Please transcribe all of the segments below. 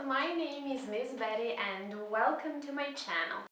my name is Miss Betty and welcome to my channel.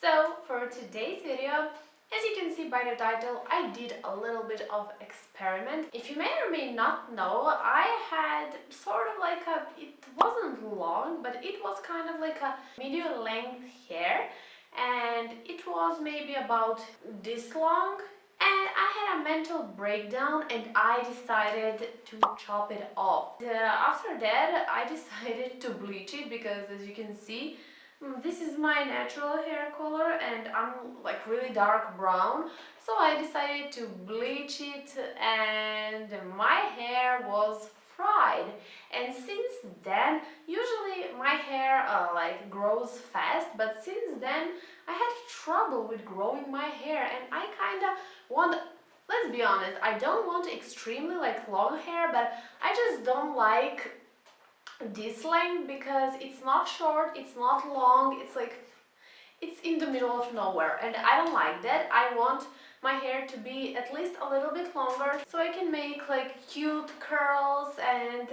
So for today's video, as you can see by the title, I did a little bit of experiment. If you may or may not know, I had sort of like it wasn't long, but it was kind of like a medium length hair, and it was maybe about this long. And I had a mental breakdown and I decided to chop it off. After that, I decided to bleach it because, as you can see, this is my natural hair color and I'm like really dark brown. So I decided to bleach it and my hair was fried. And since then, usually my hair like grows fast, but since then I had trouble with growing my hair and I kind of want, let's be honest, I don't want extremely like long hair, but I just don't like this length because it's not short, it's not long, it's like it's in the middle of nowhere and I don't like that. I want my hair to be at least a little bit longer so I can make like cute curls and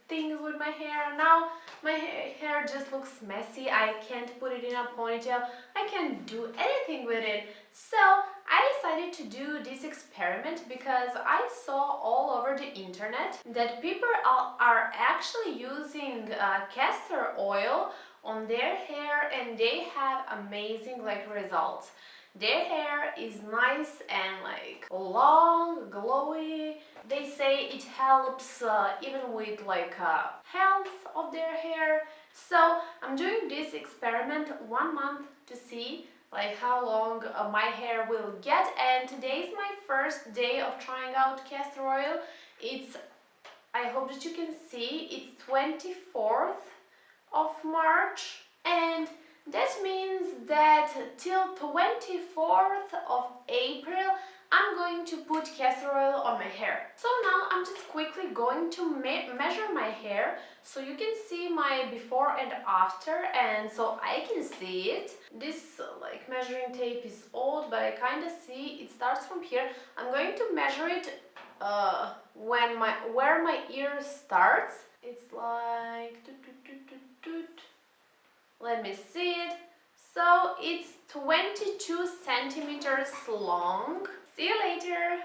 things with my hair. Now my hair just looks messy. I can't put it in a ponytail. I can't do anything with it. So I decided to do this experiment because I saw all over the internet that people are actually using castor oil on their hair and they have amazing like results. Their hair is nice and like long, glowy. They say it helps even with like health of their hair. So I'm doing this experiment 1 month to see like how long my hair will get, and today is my first day of trying out castor oil. I hope that you can see, it's 24th of March, and that means that till 24th of April I'm going to put castor oil on my hair. So now I'm just quickly going to measure my hair so you can see my before and after, and so I can see it. This like measuring tape is old, but I kind of see it starts from here. I'm going to measure it where my ear starts. It's like let me see it. So it's 22 centimeters long. See you later.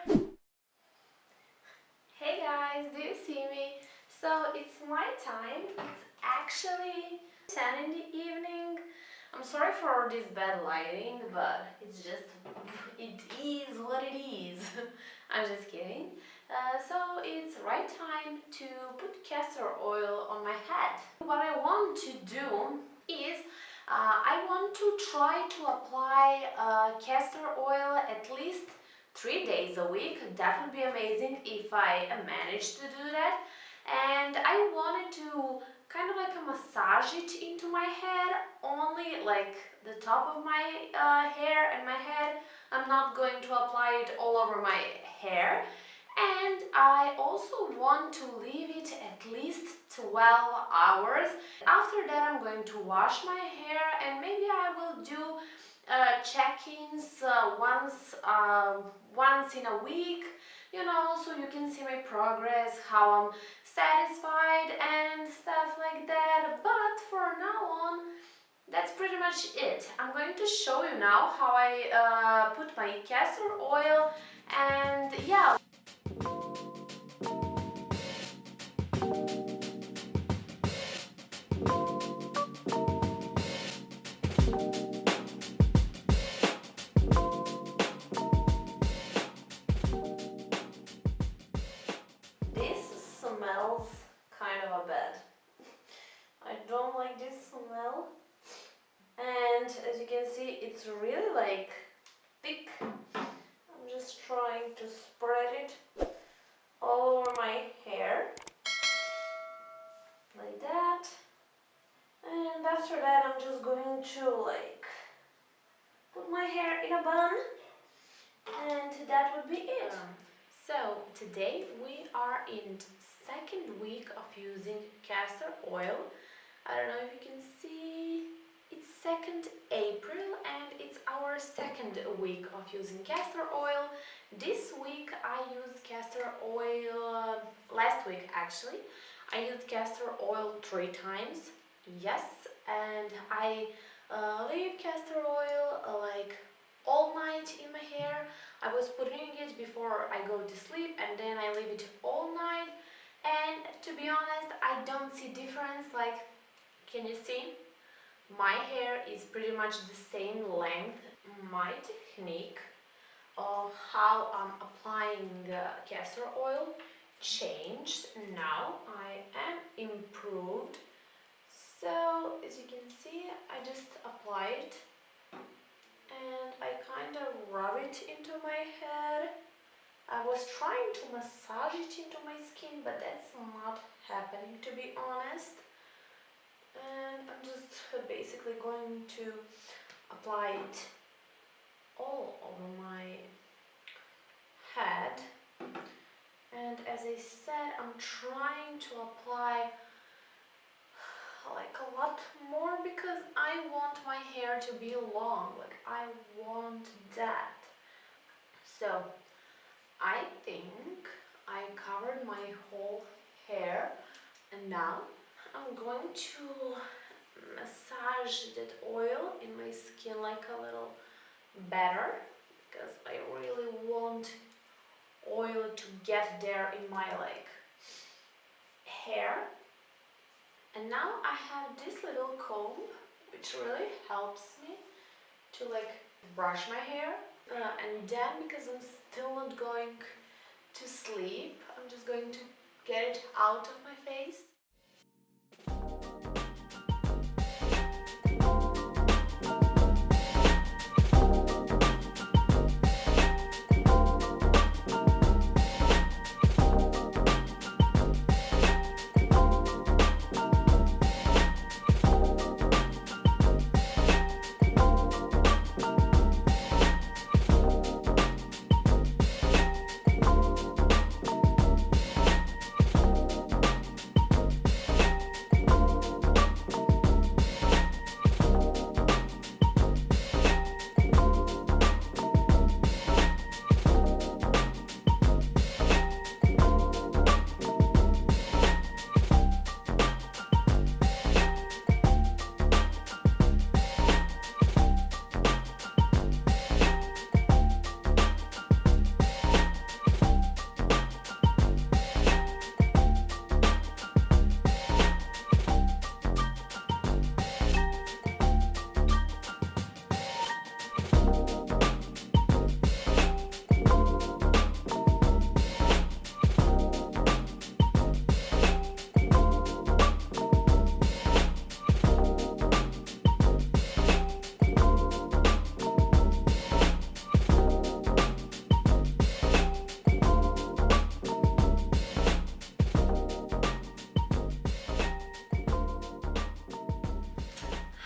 Hey guys, do you see me? So it's nighttime. It's actually 10 in the evening. I'm sorry for this bad lighting, but it is what it is. I'm just kidding. So it's right time to put castor oil on my head. What I want to do is I want to try to apply castor oil at least 3 days a week. That would be amazing if I manage to do that. And I wanted to kind of like massage it into my head, only like the top of my hair and my head. I'm not going to apply it all over my hair. And I also want to leave it at least 12 hours. After that I'm going to wash my hair and maybe I will do check-ins once in a week, you know, so you can see my progress, how I'm satisfied and stuff like that. But for now on, that's pretty much it. I'm going to show you now how I put my castor oil, and yeah. Smells kind of a bad. I don't like this smell, and as you can see it's really like thick. I'm just trying to spread it all over my hair like that, and after that I'm just going to like put my hair in a bun, and that would be it. So today we are in second week of using castor oil. I don't know if you can see, it's 2nd April and it's our second week of using castor oil. This week I used castor oil, last week actually. I used castor oil 3 times, yes, and I leave castor oil like all night in my hair. I was putting it before I go to sleep and then I leave it all night. And to be honest, I don't see difference. Like, can you see? My hair is pretty much the same length. My technique of how I'm applying castor oil changed. Now I am improved. So as you can see, I just apply it and I kind of rub it into my head. I was trying to massage it into my skin, but that's not happening, to be honest. And I'm just basically going to apply it all over my head. And as I said, I'm trying to apply like a lot more because I want my hair to be long. Like, I want that. So I think I covered my whole hair, and now I'm going to massage that oil in my skin like a little better because I really want oil to get there in my like hair. And now I have this little comb which really helps me to like brush my hair. And then, because I'm still not going to sleep, I'm just going to get it out of my face.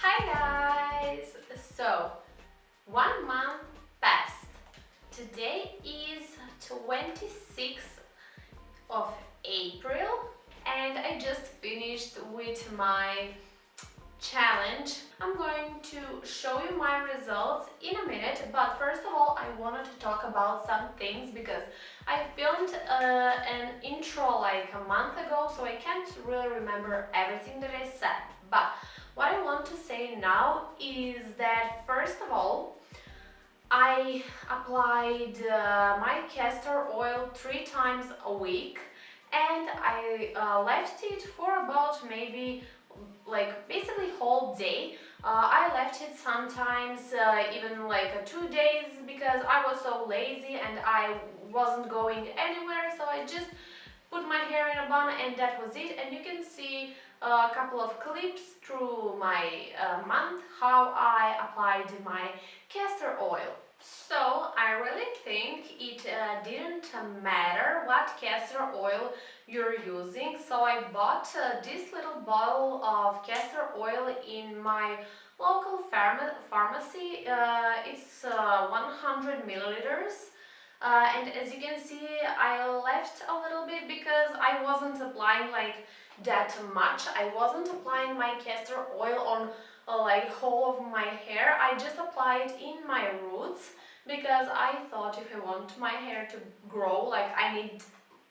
Hi guys! So, 1 month passed. Today is 26th of April and I just finished with my challenge. I'm going to show you my results in a minute, but first of all I wanted to talk about some things because I filmed an intro like a month ago, so I can't really remember everything that I said. But what I want to say now is that first of all, I applied my castor oil 3 times a week and I left it for about maybe like basically whole day. I left it sometimes even like 2 days because I was so lazy and I wasn't going anywhere, so I just put my hair in a bun and that was it. And you can see a couple of clips through my month how I applied my castor oil. So I really think it didn't matter what castor oil you're using. So I bought this little bottle of castor oil in my local pharmacy. It's 100 milliliters. And as you can see, I left a little bit because I wasn't applying like that much. I wasn't applying my castor oil on like whole of my hair. I just applied in my roots because I thought if I want my hair to grow, like I need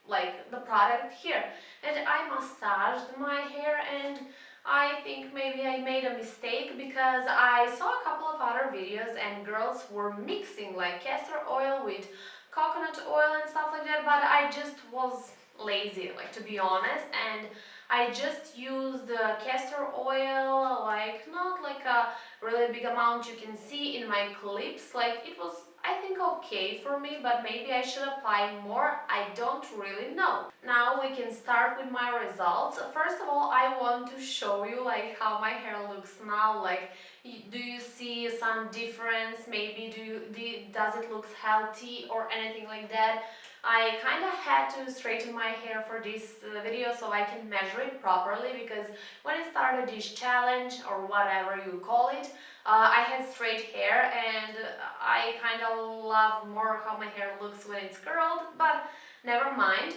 like the product here. And I massaged my hair, and I think maybe I made a mistake because I saw a couple of other videos and girls were mixing like castor oil with coconut oil and stuff like that, but I just was lazy, like, to be honest, and I just used the castor oil, like not like a really big amount you can see in my clips. Like, it was, I think, okay for me, but maybe I should apply more. I don't really know. Now we can start with my results. First of all, I want to show you like how my hair looks now. Like, do you see some difference? Maybe does it look healthy or anything like that? I kind of had to straighten my hair for this video so I can measure it properly, because when I started this challenge, or whatever you call it, I had straight hair, and I kind of love more how my hair looks when it's curled, but never mind.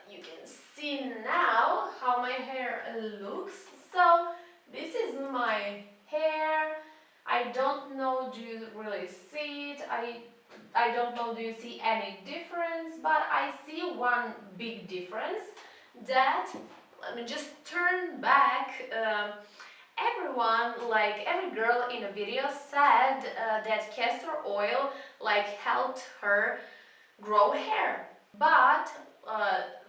You can see now how my hair looks. So this is my hair. I don't know, do you really see it? I don't know, do you see any difference? But I see one big difference, that, let me just turn back, everyone, like every girl in a video said that castor oil like helped her grow hair. But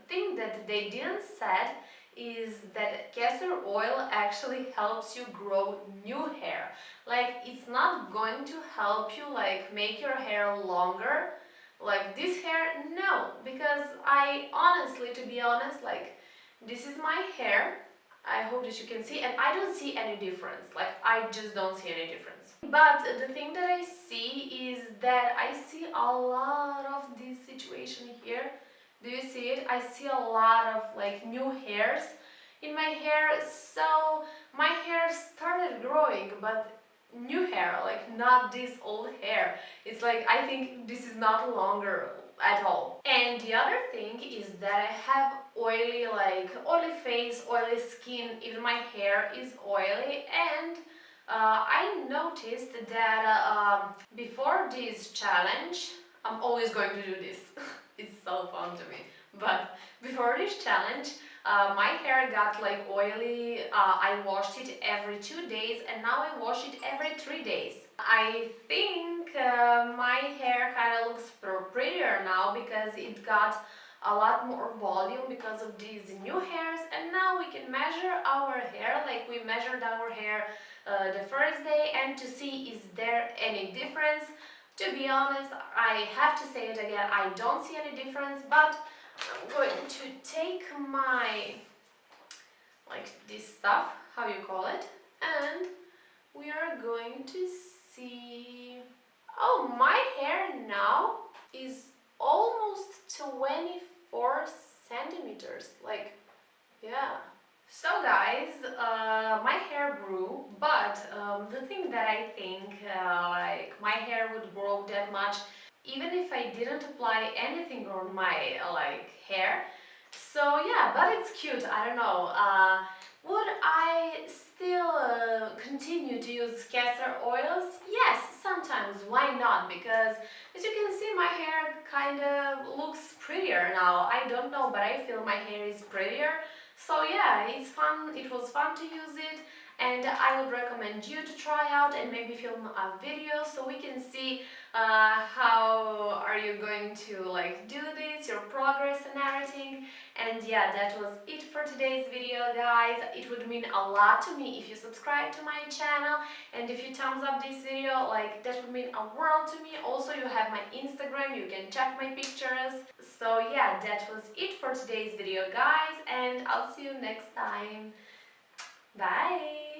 thing that they didn't said is that castor oil actually helps you grow new hair. Like, it's not going to help you like make your hair longer, like this hair, no, because I honestly, to be honest, like, this is my hair. I hope that you can see, and I don't see any difference. Like, I just don't see any difference. But the thing that I see is that I see a lot of this situation here. Do you see it? I see a lot of like new hairs in my hair. So my hair started growing, but new hair, like not this old hair. It's like, I think this is not longer at all. And the other thing is that I have oily face, oily skin, even my hair is oily, and I noticed that before this challenge, I'm always going to do this. It's so fun to me. But before this challenge, my hair got like oily. I washed it every 2 days, and now I wash it every 3 days. I think my hair kind of looks prettier now because it got a lot more volume because of these new hairs. And now we can measure our hair, like we measured our hair the first day, and to see is there any difference. To be honest, I have to say it again, I don't see any difference, but I'm going to take my, like this stuff, how you call it, and we are going to see. Oh, my hair now is almost 24 centimeters, like, yeah. So guys, my hair grew, but the thing that I think like my hair would grow that much even if I didn't apply anything on my like hair. So yeah, but it's cute, I don't know. Would I still continue to use castor oils? Yes, sometimes, why not? Because as you can see, my hair kind of looks prettier now. I don't know, but I feel my hair is prettier. So yeah, it's fun. It was fun to use it, and I would recommend you to try out and maybe film a video so we can see how are you going to like do this, your progress and everything. And yeah, that was it for today's video, guys. It would mean a lot to me if you subscribe to my channel, and if you thumbs up this video, like that would mean a world to me. Also, you have my Instagram, you can check my pictures. So yeah, that was it for today's video, guys, and I'll see you next time. Bye!